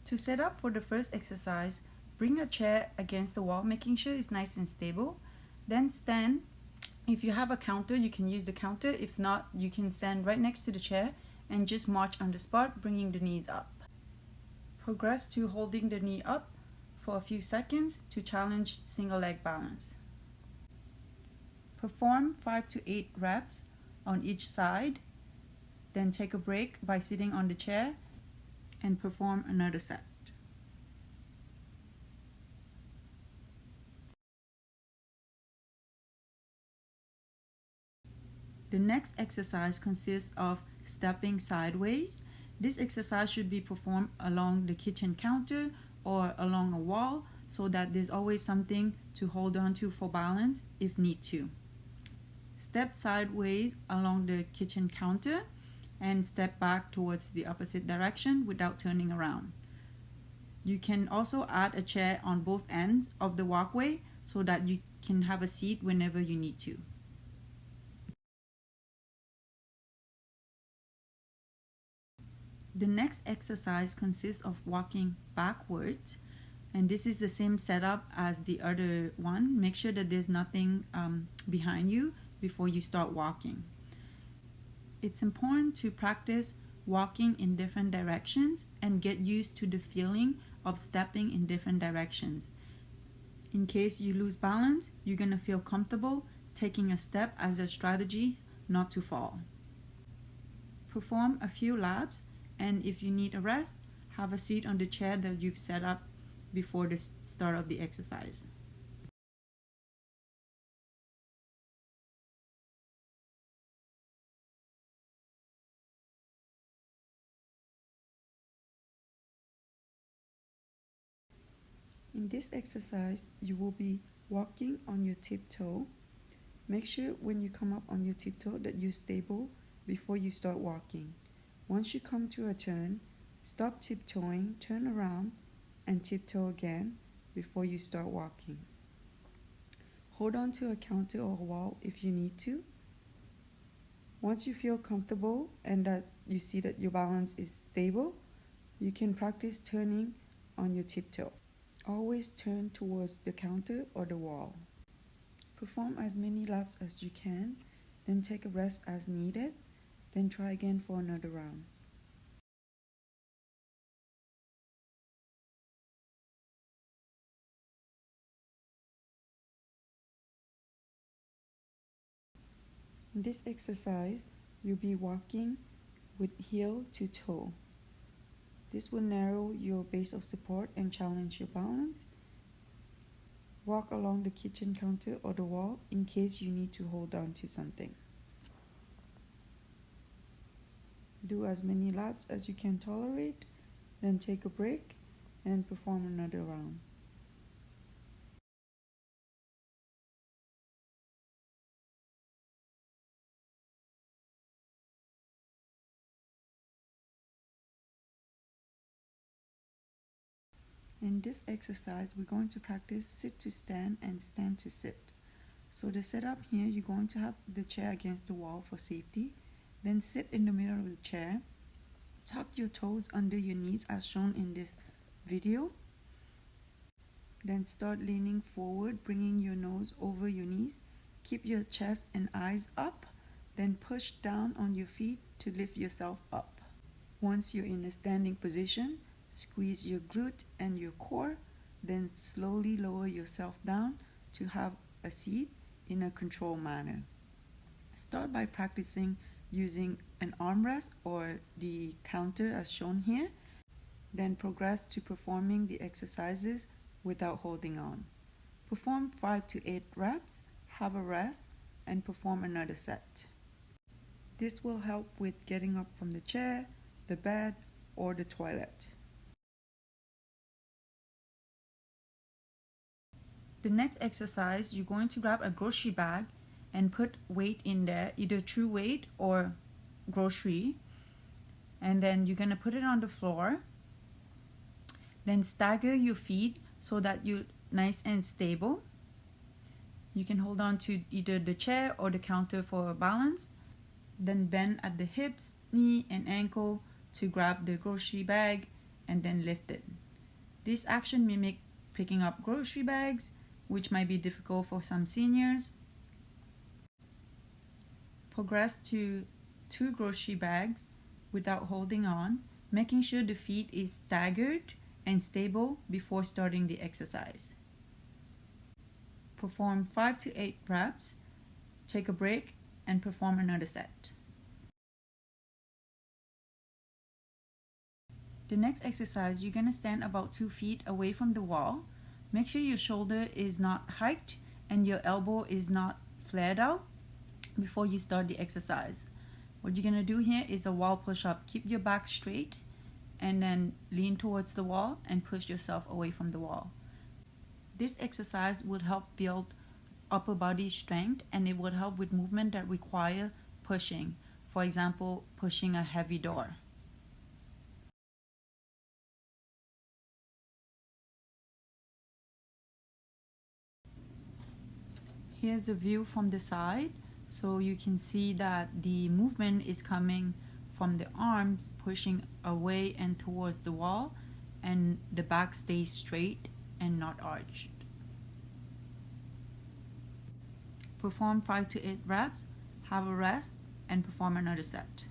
To set up for the first exercise, bring a chair against the wall, making sure it's nice and stable. Then stand. If you have a counter, you can use the counter. If not, you can stand right next to the chair and just march on the spot, bringing the knees up. Progress to holding the knee up for a few seconds to challenge single leg balance. Perform 5 to 8 reps on each side. Then take a break by sitting on the chair and perform another set. The next exercise consists of stepping sideways. This exercise should be performed along the kitchen counter or along a wall so that there's always something to hold on to for balance if need to. Step sideways along the kitchen counter and step back towards the opposite direction without turning around. You can also add a chair on both ends of the walkway so that you can have a seat whenever you need to. The next exercise consists of walking backwards, and this is the same setup as the other one. Make sure that there's nothing behind you before you start walking. It's important to practice walking in different directions and get used to the feeling of stepping in different directions. In case you lose balance, you're going to feel comfortable taking a step as a strategy not to fall. Perform a few laps, and if you need a rest, have a seat on the chair that you've set up before the start of the exercise. In this exercise, you will be walking on your tiptoe. Make sure when you come up on your tiptoe that you're stable before you start walking. Once you come to a turn, stop tiptoeing, turn around, and tiptoe again before you start walking. Hold on to a counter or a wall if you need to. Once you feel comfortable and that you see that your balance is stable, you can practice turning on your tiptoe. Always turn towards the counter or the wall. Perform as many laps as you can, then take a rest as needed, then try again for another round. In this exercise, you'll be walking with heel to toe. This will narrow your base of support and challenge your balance. Walk along the kitchen counter or the wall in case you need to hold on to something. Do as many laps as you can tolerate, then take a break and perform another round. In this exercise, we're going to practice sit to stand and stand to sit. So the setup here, you're going to have the chair against the wall for safety. Then sit in the middle of the chair. Tuck your toes under your knees as shown in this video. Then start leaning forward, bringing your nose over your knees. Keep your chest and eyes up. Then push down on your feet to lift yourself up. Once you're in a standing position, squeeze your glute and your core, then slowly lower yourself down to have a seat in a controlled manner. Start by practicing using an armrest or the counter as shown here, then progress to performing the exercises without holding on. Perform 5 to 8 reps, have a rest, and perform another set. This will help with getting up from the chair, the bed, or the toilet. The next exercise, you're going to grab a grocery bag and put weight in there, either true weight or grocery. And then you're going to put it on the floor. Then stagger your feet so that you're nice and stable. You can hold on to either the chair or the counter for balance. Then bend at the hips, knee, and ankle to grab the grocery bag and then lift it. This action mimics picking up grocery bags, which might be difficult for some seniors. Progress to 2 grocery bags without holding on, making sure the feet is staggered and stable before starting the exercise. Perform 5 to 8 reps, take a break, and perform another set. The next exercise, you're going to stand about 2 feet away from the wall. Make sure your shoulder is not hiked and your elbow is not flared out before you start the exercise. What you're going to do here is a wall push-up. Keep your back straight and then lean towards the wall and push yourself away from the wall. This exercise will help build upper body strength, and it will help with movement that require pushing. For example, pushing a heavy door. Here's a view from the side, so you can see that the movement is coming from the arms pushing away and towards the wall, and the back stays straight and not arched. Perform 5 to 8 reps, have a rest, and perform another set.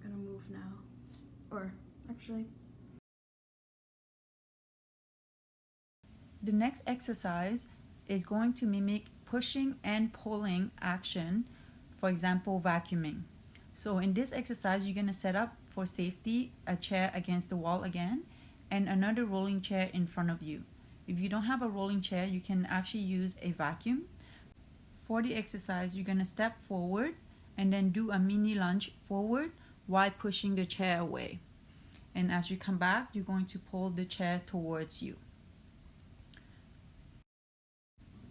I'm gonna move now. Or actually, the next exercise is going to mimic pushing and pulling action, for example, vacuuming. So in this exercise, you're going to set up for safety a chair against the wall again and another rolling chair in front of you. If you don't have a rolling chair, you can actually use a vacuum. For the exercise, you're going to step forward and then do a mini lunge forward while pushing the chair away. And as you come back, you're going to pull the chair towards you.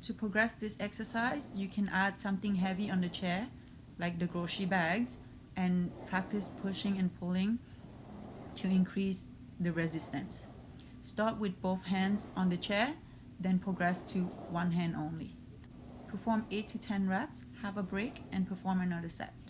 To progress this exercise, you can add something heavy on the chair, like the grocery bags, and practice pushing and pulling to increase the resistance. Start with both hands on the chair, then progress to one hand only. Perform 8 to 10 reps, have a break, and perform another set.